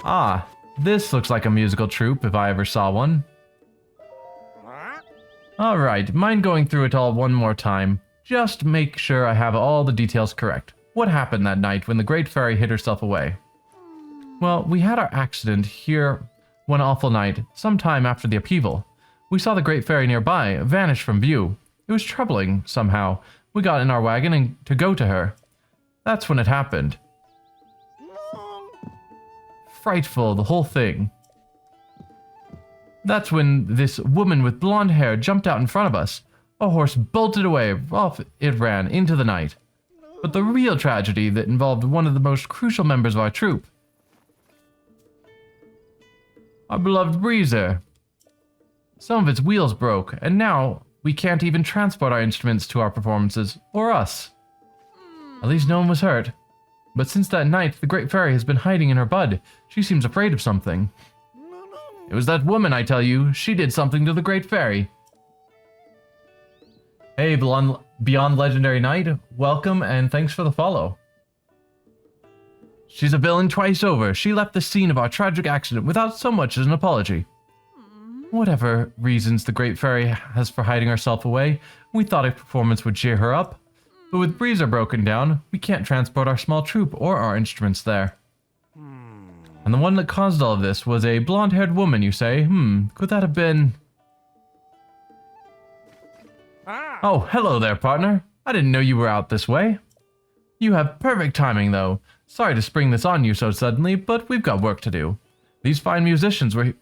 Ah, this looks like a musical troupe if I ever saw one. Alright, mind going through it all one more time? Just make sure I have all the details correct. What happened that night when the Great Fairy hid herself away? Well, we had our accident here one awful night, sometime after the upheaval. We saw the Great Fairy nearby, vanish from view. It was troubling, somehow. We got in our wagon and to go to her. That's when it happened. Frightful, the whole thing. That's when this woman with blonde hair jumped out in front of us. A horse bolted away, off it ran into the night. But the real tragedy that involved one of the most crucial members of our troupe. Our beloved Breezer. Some of its wheels broke, and now we can't even transport our instruments to our performances, or us. At least no one was hurt. But since that night, the Great Fairy has been hiding in her bud. She seems afraid of something. It was that woman, I tell you. She did something to the Great Fairy. Hey, Beyond Legendary Knight. Welcome, and thanks for the follow. She's a villain twice over. She left the scene of our tragic accident without so much as an apology. Whatever reasons the Great Fairy has for hiding herself away, we thought a performance would cheer her up. But with Breezer broken down, we can't transport our small troop or our instruments there. And the one that caused all of this was a blonde-haired woman, you say? Could that have been... Oh, hello there, partner. I didn't know you were out this way. You have perfect timing, though. Sorry to spring this on you so suddenly, but we've got work to do. These fine musicians were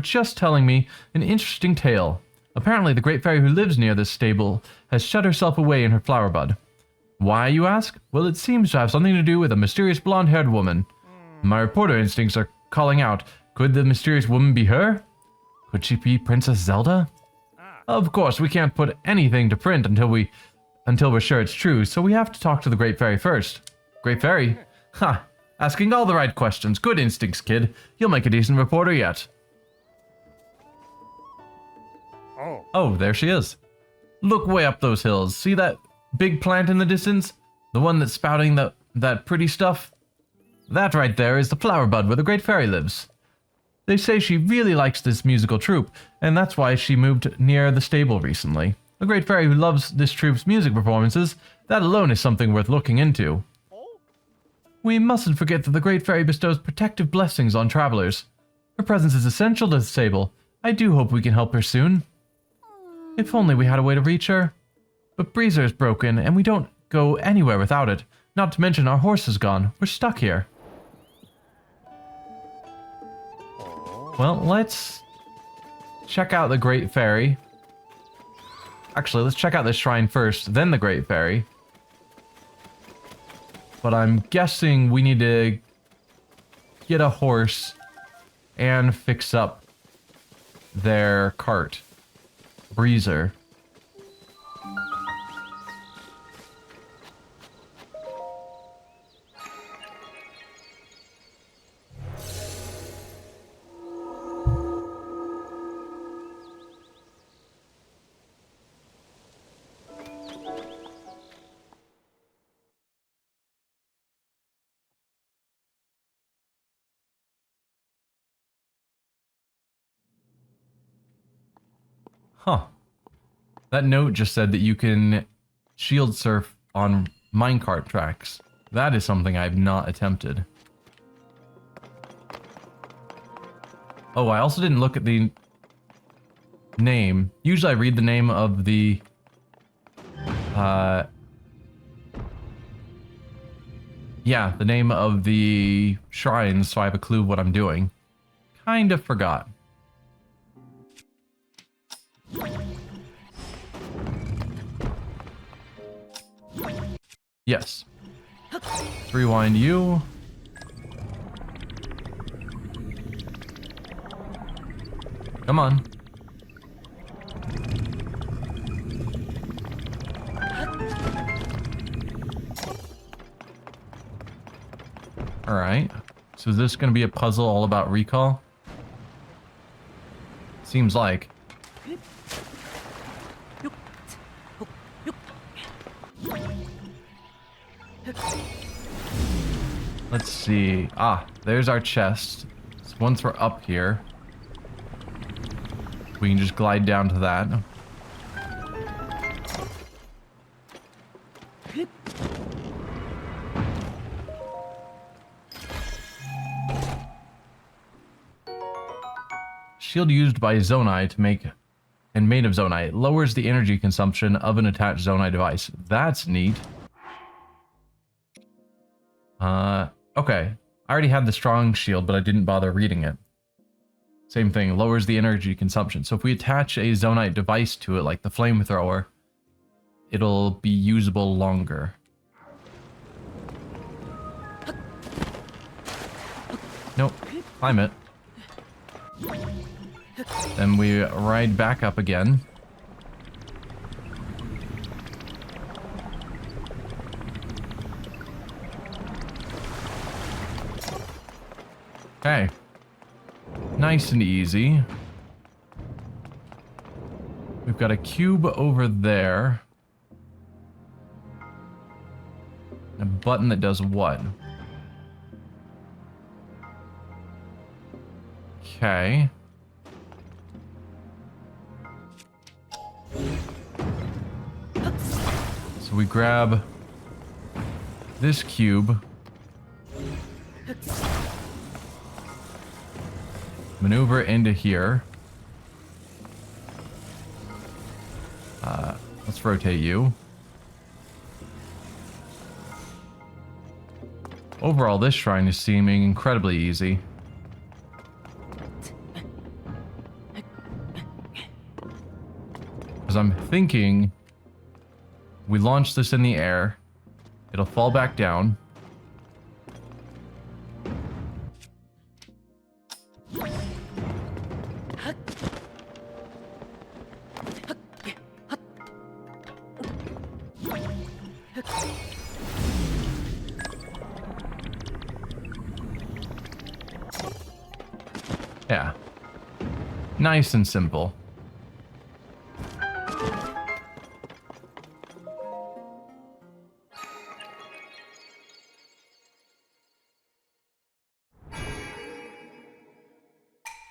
just telling me an interesting tale. Apparently, the Great Fairy who lives near this stable has shut herself away in her flower bud. Why, you ask? Well, it seems to have something to do with a mysterious blonde-haired woman. My reporter instincts are calling out, could the mysterious woman be her? Could she be Princess Zelda? Of course, we can't put anything to print until we're sure it's true, so we have to talk to the Great Fairy first. Great Fairy? Ha! Asking all the right questions. Good instincts, kid. You'll make a decent reporter yet. Oh, there she is. Look way up those hills. See that big plant in the distance? The one that's spouting that pretty stuff? That right there is the flower bud where the Great Fairy lives. They say she really likes this musical troupe, and that's why she moved near the stable recently. A Great Fairy who loves this troupe's music performances, that alone is something worth looking into. We mustn't forget that the Great Fairy bestows protective blessings on travelers. Her presence is essential to the stable. I do hope we can help her soon. If only we had a way to reach her. But Breezer is broken, and we don't go anywhere without it. Not to mention our horse is gone. We're stuck here. Well, let's check out the Great Fairy. Actually, let's check out this shrine first, then the Great Fairy. But I'm guessing we need to get a horse and fix up their cart. Breezer. Huh. That note just said that you can shield surf on minecart tracks. That is something I've not attempted. Oh, I also didn't look at the name. Usually I read the name of the... yeah, the name of the shrines, so I have a clue what I'm doing. Kind of forgot. Yes. Let's rewind you. Come on. Alright. So is this going to be a puzzle all about recall? Seems like. Let's see. Ah, there's our chest. So once we're up here, we can just glide down to that. Shield used by Zonai to make and made of Zonai lowers the energy consumption of an attached Zonai device. That's neat. Okay. I already had the strong shield, but I didn't bother reading it. Same thing, lowers the energy consumption. So if we attach a Zonite device to it, like the flamethrower, it'll be usable longer. Nope, climb it. Then we ride back up again. Okay. Nice and easy. We've got a cube over there. A button that does what? Okay. So we grab this cube. Maneuver into here. Let's rotate you. Overall, this shrine is seeming incredibly easy. Because I'm thinking we launch this in the air, it'll fall back down. Yeah. Nice and simple.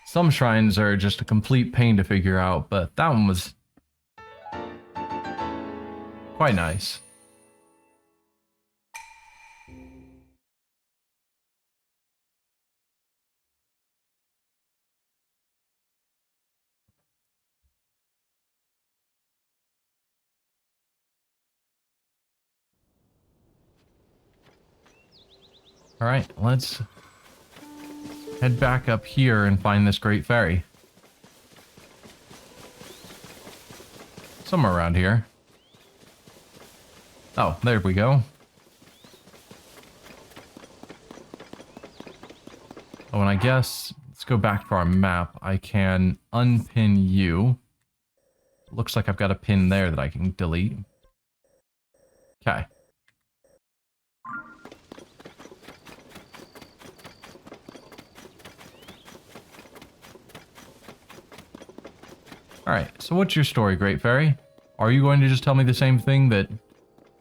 Some shrines are just a complete pain to figure out, but that one was quite nice. Alright, let's head back up here and find this great fairy. Somewhere around here. Oh, there we go. Oh, and I guess, let's go back to our map. I can unpin you. Looks like I've got a pin there that I can delete. Okay. Alright, so what's your story, Great Fairy? Are you going to just tell me the same thing, that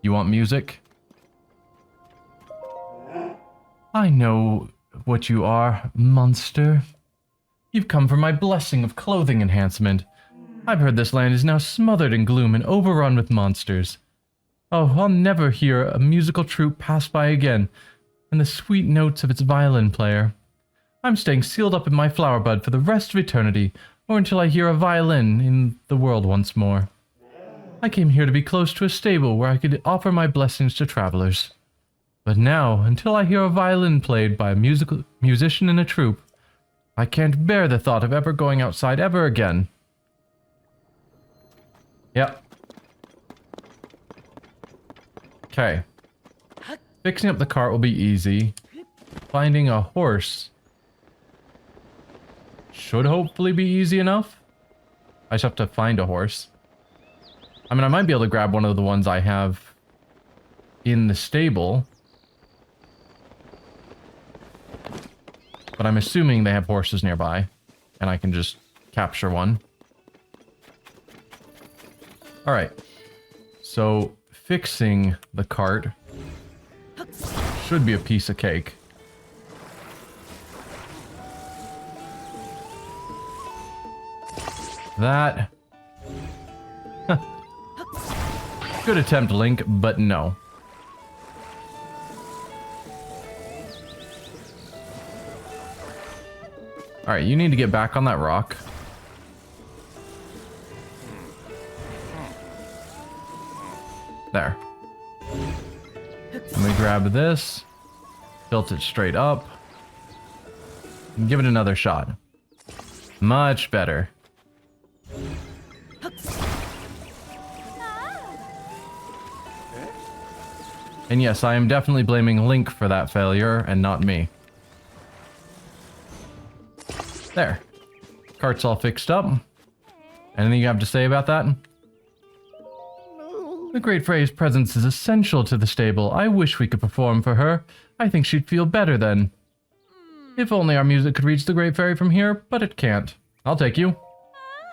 you want music? I know what you are, monster. You've come for my blessing of clothing enhancement. I've heard this land is now smothered in gloom and overrun with monsters. Oh, I'll never hear a musical troupe pass by again, and the sweet notes of its violin player. I'm staying sealed up in my flower bud for the rest of eternity, or until I hear a violin in the world once more. I came here to be close to a stable where I could offer my blessings to travelers. But now, until I hear a violin played by a musician in a troupe, I can't bear the thought of ever going outside ever again. Yep. Okay. Fixing up the cart will be easy. Finding a horse should hopefully be easy enough. I just have to find a horse. I mean, I might be able to grab one of the ones I have in the stable. But I'm assuming they have horses nearby, and I can just capture one. Alright. So, fixing the cart should be a piece of cake. that. Good attempt, Link, but no. Alright, you need to get back on that rock. There. Let me grab this. Tilt it straight up. And give it another shot. Much better. And yes, I am definitely blaming Link for that failure and not me. There. Cart's all fixed up. Anything you have to say about that? The Great Fairy's presence is essential to the stable. I wish we could perform for her. I think she'd feel better then. If only our music could reach the Great Fairy from here, but it can't. I'll take you.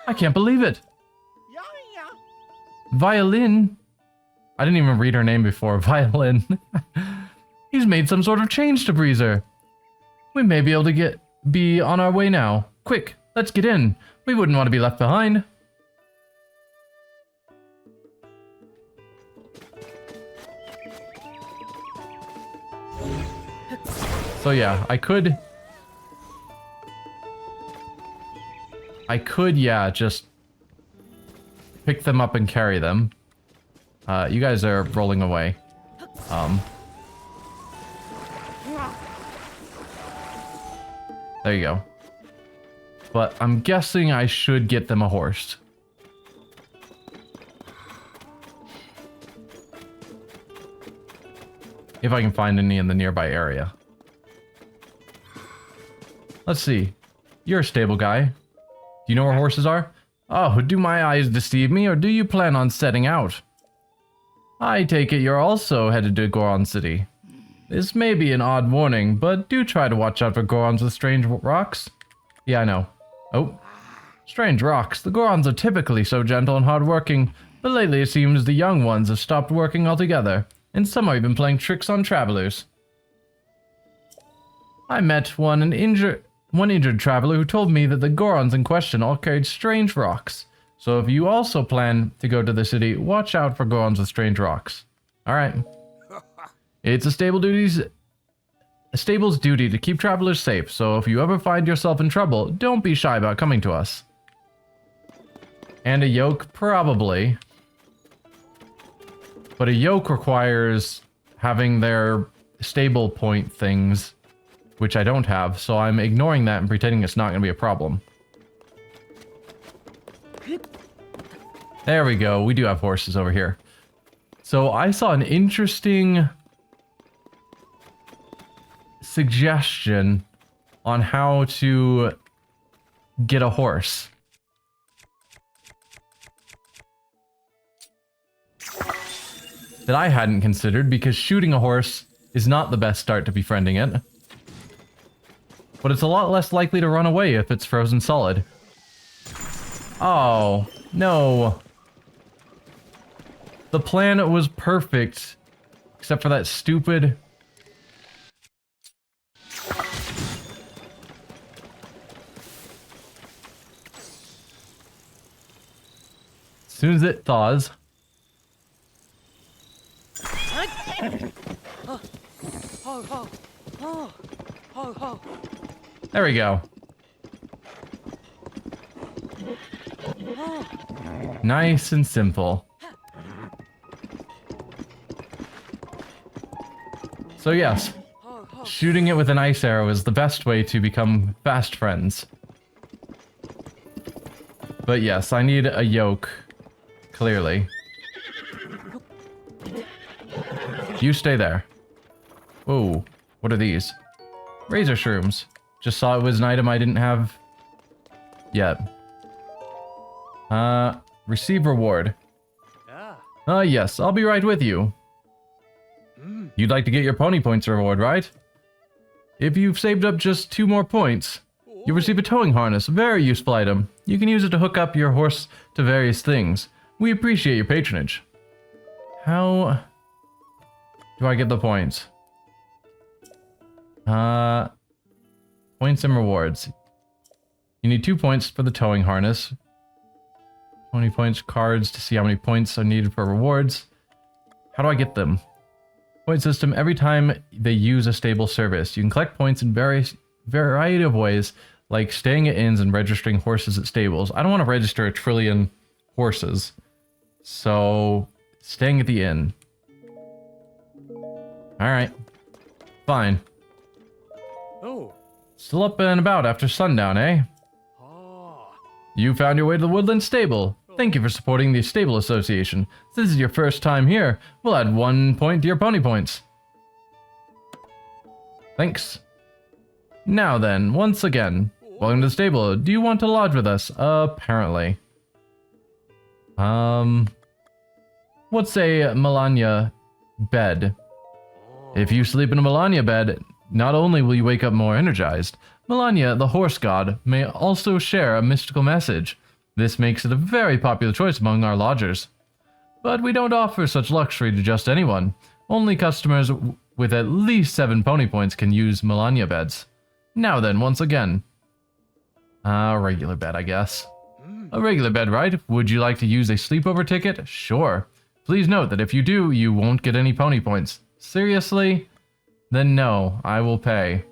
I can't believe it. Violin? I didn't even read her name before. Violin. He's made some sort of change to Breezer. We may be able to be on our way now. Quick, let's get in. We wouldn't want to be left behind. So yeah, I could, yeah, just pick them up and carry them. You guys are rolling away. There you go. But I'm guessing I should get them a horse. If I can find any in the nearby area. Let's see. You're a stable guy. Do you know where horses are? Oh, do my eyes deceive me, or do you plan on setting out? I take it you're also headed to Goron City. This may be an odd warning, but do try to watch out for Gorons with strange rocks. Yeah, I know. Oh. Strange rocks. The Gorons are typically so gentle and hardworking, but lately it seems the young ones have stopped working altogether, and some are even playing tricks on travelers. I met one injured traveler who told me that the Gorons in question all carried strange rocks. So if you also plan to go to the city, watch out for Gorons with strange rocks. Alright. It's a stable's duty to keep travelers safe, so if you ever find yourself in trouble, don't be shy about coming to us. And a yoke, probably. But a yoke requires having their stable point things, which I don't have, so I'm ignoring that and pretending it's not going to be a problem. There we go, we do have horses over here. So I saw an interesting suggestion on how to get a horse. That I hadn't considered, because shooting a horse is not the best start to befriending it. But it's a lot less likely to run away if it's frozen solid. Oh, no. The plan was perfect, except for that stupid... As soon as it thaws... There we go. Nice and simple. So yes, shooting it with an ice arrow is the best way to become fast friends. But yes, I need a yoke, clearly. You stay there. Whoa, what are these? Razor shrooms. Just saw it was an item I didn't have yet. Receive reward. Yes, I'll be right with you. You'd like to get your pony points reward, right? If you've saved up just 2 more points, you receive a towing harness, a very useful item. You can use it to hook up your horse to various things. We appreciate your patronage. How do I get the points? Points and rewards. You need 2 points for the towing harness. 20 points cards to see how many points are needed for rewards. How do I get them? Point system, every time they use a stable service, you can collect points in variety of ways, like staying at inns and registering horses at stables. I don't want to register a trillion horses, so staying at the inn. Alright, fine. Oh. Still up and about after sundown, eh? You found your way to the Woodland Stable. Thank you for supporting the Stable Association. Since this is your first time here, we'll add 1 point to your pony points. Thanks. Now then, once again, welcome to the stable. Do you want to lodge with us? Apparently. What's a Melania bed? If you sleep in a Melania bed, not only will you wake up more energized, Melania, the horse god, may also share a mystical message. This makes it a very popular choice among our lodgers. But we don't offer such luxury to just anyone. Only customers with at least 7 pony points can use Melania beds. Now then, once again. Regular bed, I guess. A regular bed, right? Would you like to use a sleepover ticket? Sure. Please note that if you do, you won't get any pony points. Seriously? Then no, I will pay.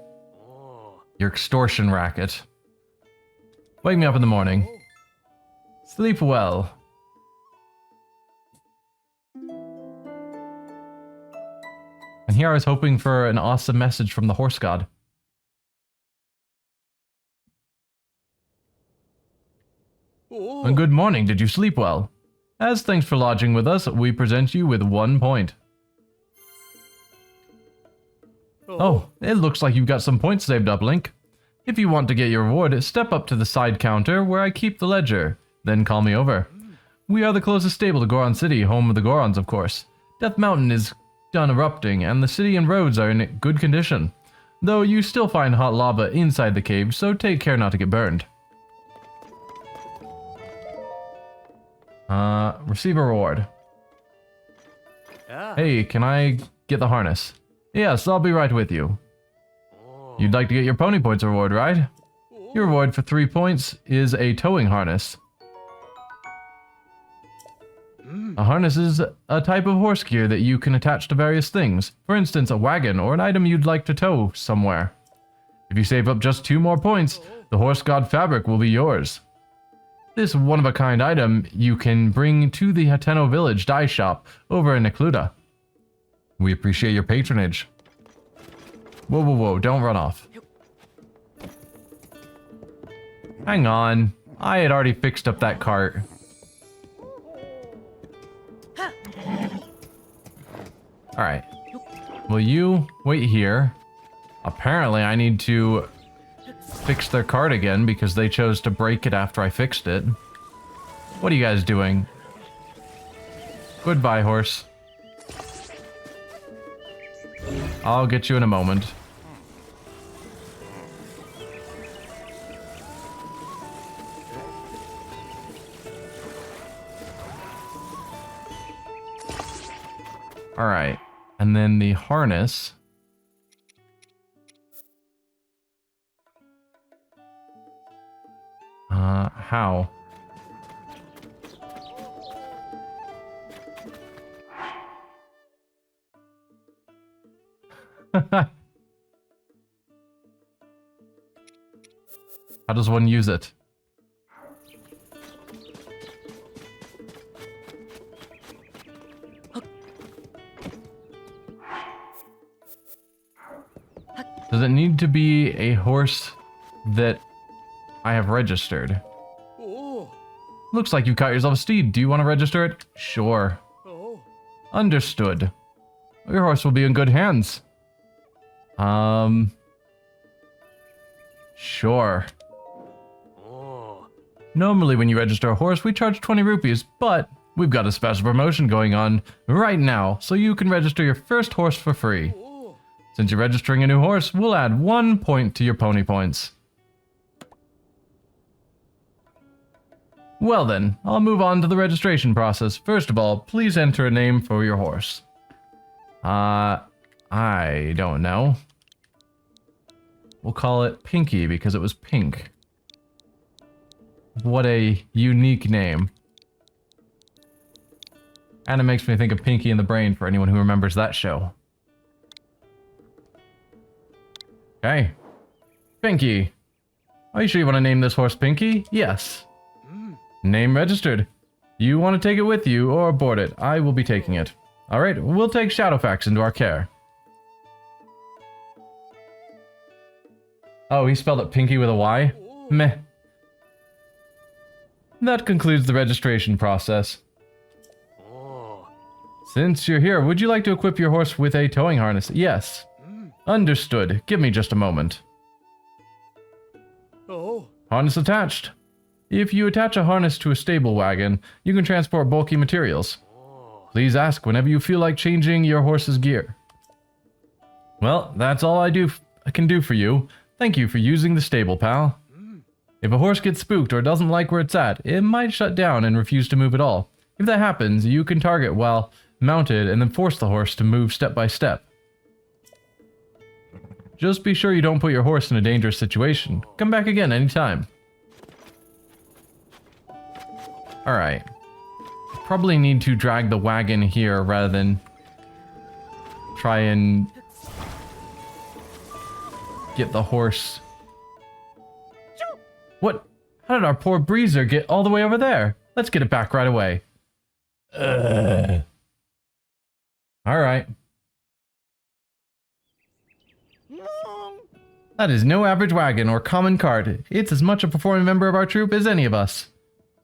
Your extortion racket. Wake me up in the morning. Sleep well. And here I was hoping for an awesome message from the horse god. And good morning, did you sleep well? As thanks for lodging with us, we present you with 1 point. Oh, it looks like you've got some points saved up, Link. If you want to get your reward, step up to the side counter where I keep the ledger. Then call me over. We are the closest stable to Goron City, home of the Gorons, of course. Death Mountain is done erupting, and the city and roads are in good condition. Though you still find hot lava inside the cave, so take care not to get burned. Receive a reward. Hey, can I get the harness? Yes, I'll be right with you. You'd like to get your pony points reward, right? Your reward for 3 points is a towing harness. A harness is a type of horse gear that you can attach to various things. For instance, a wagon or an item you'd like to tow somewhere. If you save up just 2 more points, the horse god fabric will be yours. This one-of-a-kind item you can bring to the Hateno Village dye shop over in Necluda. We appreciate your patronage. Whoa, whoa, whoa, don't run off. Hang on. I had already fixed up that cart. Alright. Will you wait here? Apparently I need to fix their cart again because they chose to break it after I fixed it. What are you guys doing? Goodbye, horse. I'll get you in a moment. Alright, and then the harness. How? How does one use it? Does it need to be a horse that I have registered? Looks like you caught yourself a steed. Do you want to register it? Sure. Understood. Your horse will be in good hands. Sure. Normally when you register a horse, we charge 20 rupees, but we've got a special promotion going on right now, so you can register your first horse for free. Since you're registering a new horse, we'll add 1 point to your pony points. Well then, I'll move on to the registration process. First of all, please enter a name for your horse. I don't know. We'll call it Pinky because it was pink. What a unique name. And it makes me think of Pinky and the Brain for anyone who remembers that show. Okay. Pinky. Are you sure you want to name this horse Pinky? Yes. Name registered. You want to take it with you or board it? I will be taking it. Alright, we'll take Shadowfax into our care. Oh, he spelled it Pinky with a Y? Meh. That concludes the registration process. Since you're here, would you like to equip your horse with a towing harness? Yes. Understood. Give me just a moment. Oh. Harness attached. If you attach a harness to a stable wagon, you can transport bulky materials. Please ask whenever you feel like changing your horse's gear. Well, that's all I can do for you. Thank you for using the stable, pal. If a horse gets spooked or doesn't like where it's at, it might shut down and refuse to move at all. If that happens, you can target while mounted and then force the horse to move step by step. Just be sure you don't put your horse in a dangerous situation. Come back again anytime. Alright. Probably need to drag the wagon here rather than try and get the horse. What? How did our poor Breezer get all the way over there? Let's get it back right away. Alright. That is no average wagon or common cart. It's as much a performing member of our troupe as any of us.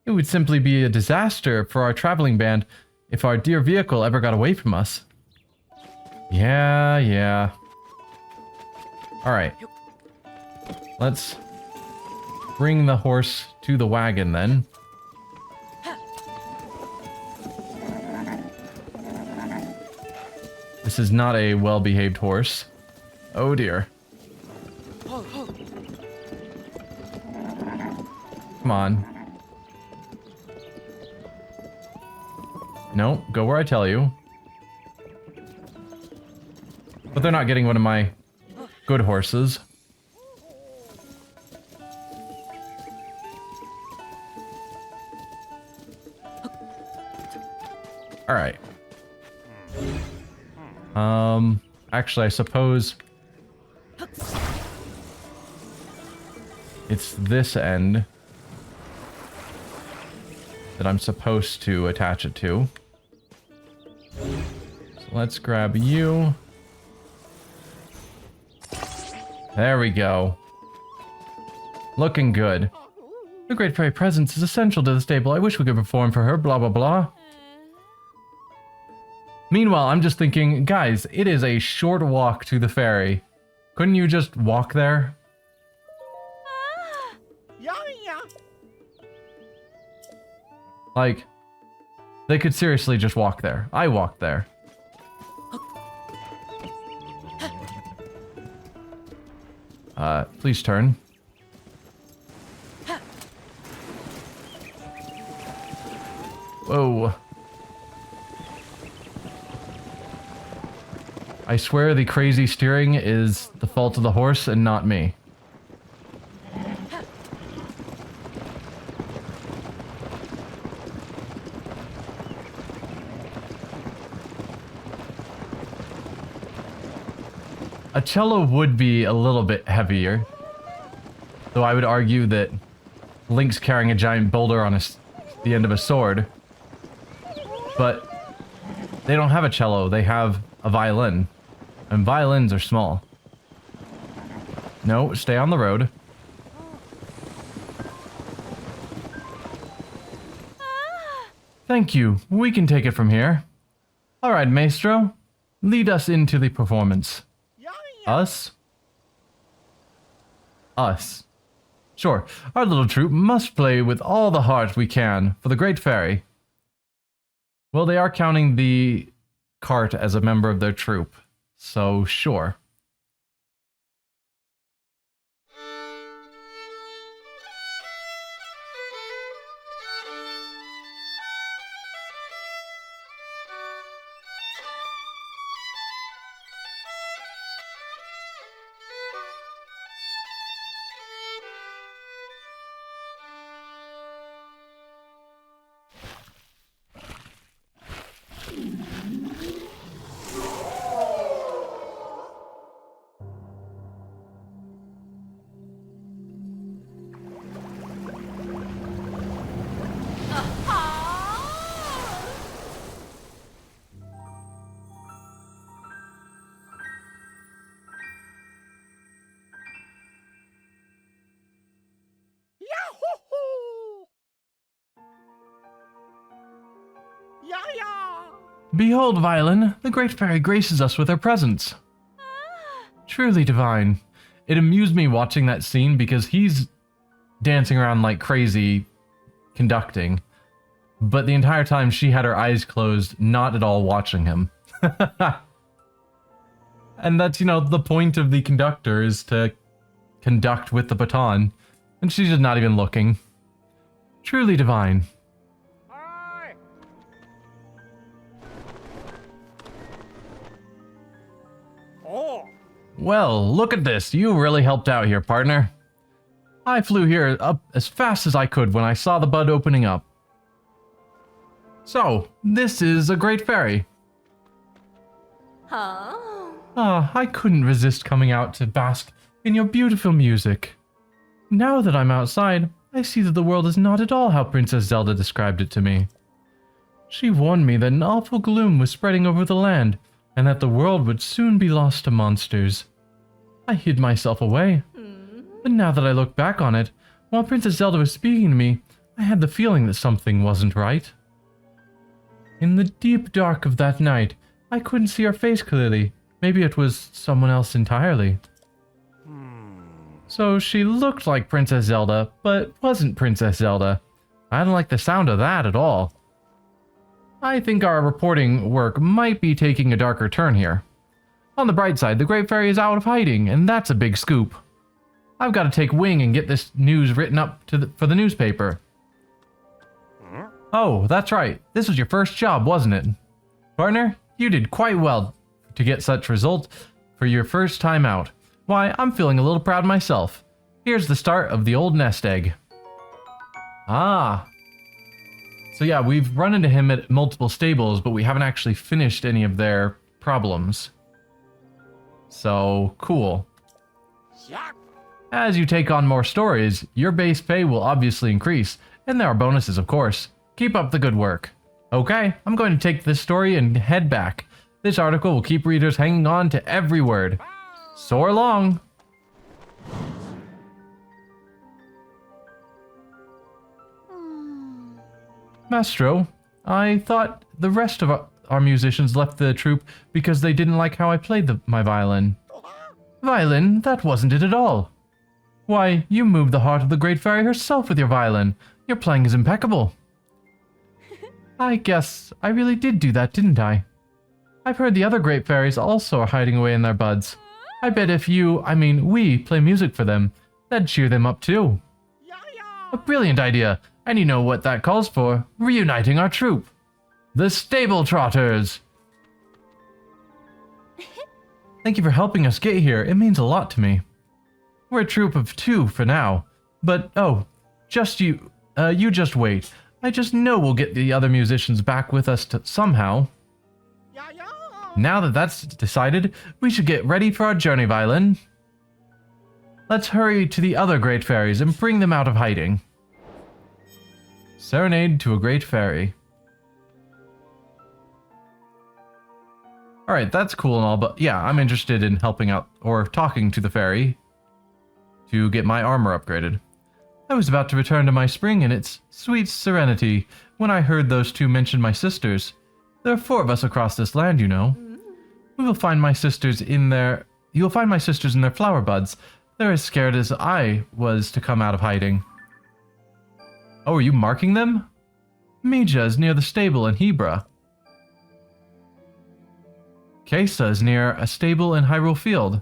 It would simply be a disaster for our traveling band if our dear vehicle ever got away from us. Yeah. Alright. Let's bring the horse to the wagon then. This is not a well-behaved horse. Oh dear. Come on. No, go where I tell you. But they're not getting one of my good horses. Alright. Actually, I suppose it's this end that I'm supposed to attach it to. So let's grab you. There we go. Looking good. The Great Fairy presence is essential to the stable. I wish we could perform for her, blah blah blah. Meanwhile, I'm just thinking, guys, it is a short walk to the ferry. Couldn't you just walk there? Like, they could seriously just walk there. I walked there. Please turn. Whoa. I swear the crazy steering is the fault of the horse and not me. A cello would be a little bit heavier, though I would argue that Link's carrying a giant boulder on the end of a sword, but they don't have a cello, they have a violin, and violins are small. No, stay on the road. Thank you, we can take it from here. Alright, Maestro, lead us into the performance. Us? Us. Sure, our little troupe must play with all the heart we can for the Great Fairy. Well, they are counting the cart as a member of their troupe, so sure. Behold, Violin, the great fairy graces us with her presence. Truly divine. It amused me watching that scene because he's dancing around like crazy, conducting. But the entire time she had her eyes closed, not at all watching him. And that's, you know, the point of the conductor is to conduct with the baton. And she's just not even looking. Truly divine. Hi. Oh. Well, look at this. You really helped out here, partner. I flew here up as fast as I could when I saw the bud opening up. So, this is a great fairy. I couldn't resist coming out to bask in your beautiful music. Now that I'm outside, I see that the world is not at all how Princess Zelda described it to me. She warned me that an awful gloom was spreading over the land, and that the world would soon be lost to monsters. I hid myself away. But now that I look back on it, while Princess Zelda was speaking to me, I had the feeling that something wasn't right. In the deep dark of that night, I couldn't see her face clearly. Maybe it was someone else entirely. So she looked like Princess Zelda, but wasn't Princess Zelda. I don't like the sound of that at all. I think our reporting work might be taking a darker turn here. On the bright side, the Great Fairy is out of hiding, and that's a big scoop. I've got to take wing and get this news written up for the newspaper. Oh, that's right. This was your first job, wasn't it? Partner, you did quite well to get such results for your first time out. Why, I'm feeling a little proud myself. Here's the start of the old nest egg. Ah. So yeah, we've run into him at multiple stables, but we haven't actually finished any of their problems. So, cool. As you take on more stories, your base pay will obviously increase, and there are bonuses, of course. Keep up the good work. Okay, I'm going to take this story and head back. This article will keep readers hanging on to every word. Soar long. Maestro, I thought the rest of our musicians left the troupe because they didn't like how I played my violin. Violin? That wasn't it at all. Why, you moved the heart of the Great Fairy herself with your violin. Your playing is impeccable. I guess I really did do that, didn't I? I've heard the other Great Fairies also are hiding away in their buds. I bet if we play music for them, that'd cheer them up too. A brilliant idea, and you know what that calls for, reuniting our troupe. The Stable Trotters! Thank you for helping us get here, it means a lot to me. We're a troupe of 2 for now, but you just wait. I just know we'll get the other musicians back with us somehow. Now that that's decided, we should get ready for our journey, Violin. Let's hurry to the other Great Fairies and bring them out of hiding. Serenade to a Great Fairy. Alright, that's cool and all, but yeah, I'm interested in helping out or talking to the fairy to get my armor upgraded. I was about to return to my spring in its sweet serenity when I heard those 2 mention my sisters. There are 4 of us across this land, you know. We will find my sisters in their... You'll find my sisters in their flower buds. They're as scared as I was to come out of hiding. Oh, are you marking them? Mija is near the stable in Hebra. Kesa is near a stable in Hyrule Field.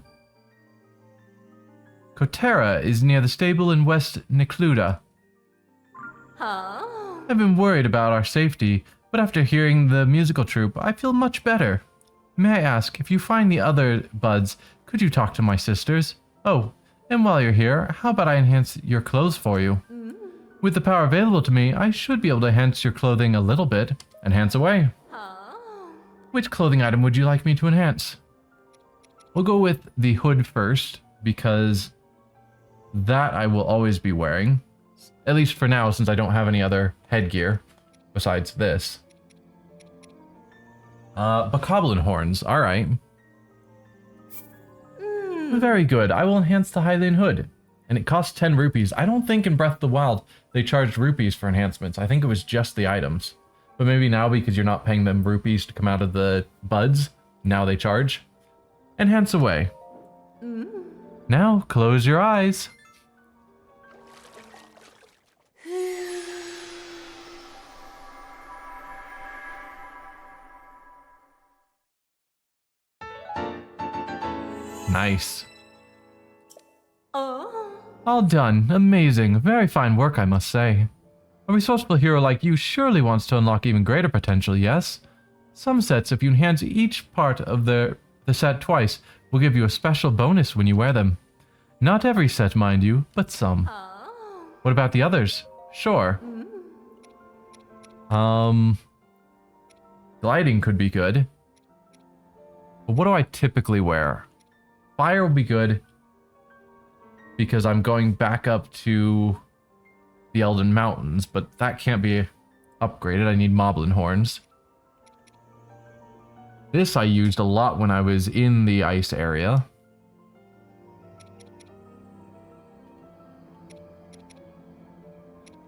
Tera is near the stable in West Necluda. I've been worried about our safety, but after hearing the musical troupe, I feel much better. May I ask, if you find the other buds, could you talk to my sisters? Oh, and while you're here, how about I enhance your clothes for you? With the power available to me, I should be able to enhance your clothing a little bit. Enhance away. Which clothing item would you like me to enhance? We'll go with the hood first, because that I will always be wearing. At least for now, since I don't have any other headgear besides this. Bokoblin horns, alright. Very good, I will enhance the Hylian hood. And it costs 10 rupees. I don't think in Breath of the Wild they charged rupees for enhancements. I think it was just the items. But maybe now, because you're not paying them rupees to come out of the buds, now they charge. Enhance away. Now, close your eyes. Nice. All done. Amazing. Very fine work, I must say. A resourceful hero like you surely wants to unlock even greater potential, yes? Some sets, if you enhance each part of the set twice, will give you a special bonus when you wear them. Not every set, mind you, but some. What about the others? Sure. Gliding could be good. But what do I typically wear? Fire will be good, because I'm going back up to the Elden Mountains, but that can't be upgraded. I need Moblin Horns. This I used a lot when I was in the ice area.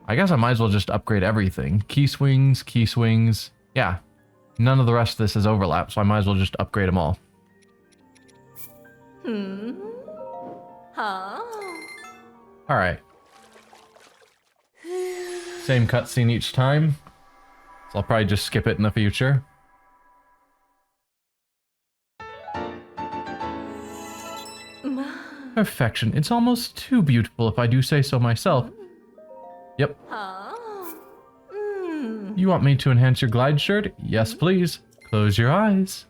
I guess I might as well just upgrade everything. Key swings. Yeah, none of the rest of this is overlap, so I might as well just upgrade them all. Alright. Same cutscene each time, so I'll probably just skip it in the future. Perfection. It's almost too beautiful if I do say so myself. Yep. You want me to enhance your glide shirt? Yes, please. Close your eyes.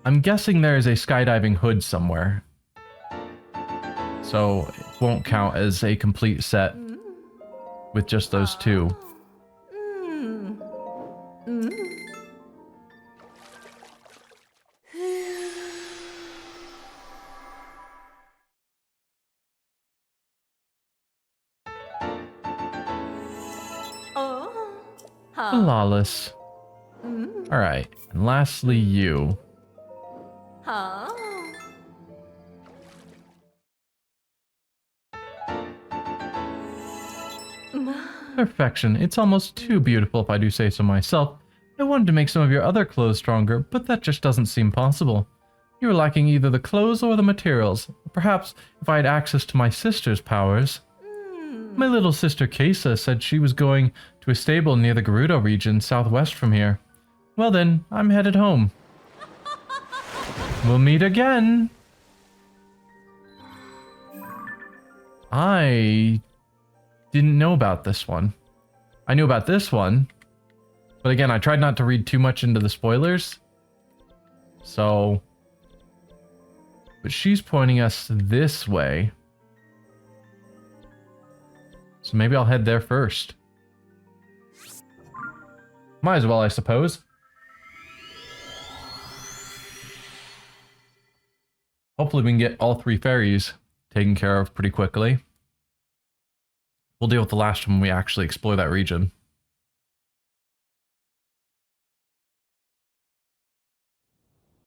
I'm guessing there is a skydiving hood somewhere, so it won't count as a complete set with just those two. Flawless. Alright, and lastly you. Perfection. It's almost too beautiful if I do say so myself. I wanted to make some of your other clothes stronger, but that just doesn't seem possible. You are lacking either the clothes or the materials. Perhaps if I had access to my sister's powers. My little sister Kesa said she was going to a stable near the Gerudo region southwest from here. Well then, I'm headed home. We'll meet again. I didn't know about this one. I knew about this one, but again, I tried not to read too much into the spoilers. So, but she's pointing us this way. So maybe I'll head there first. Might as well, I suppose. Hopefully we can get all three fairies taken care of pretty quickly. We'll deal with the last one when we actually explore that region.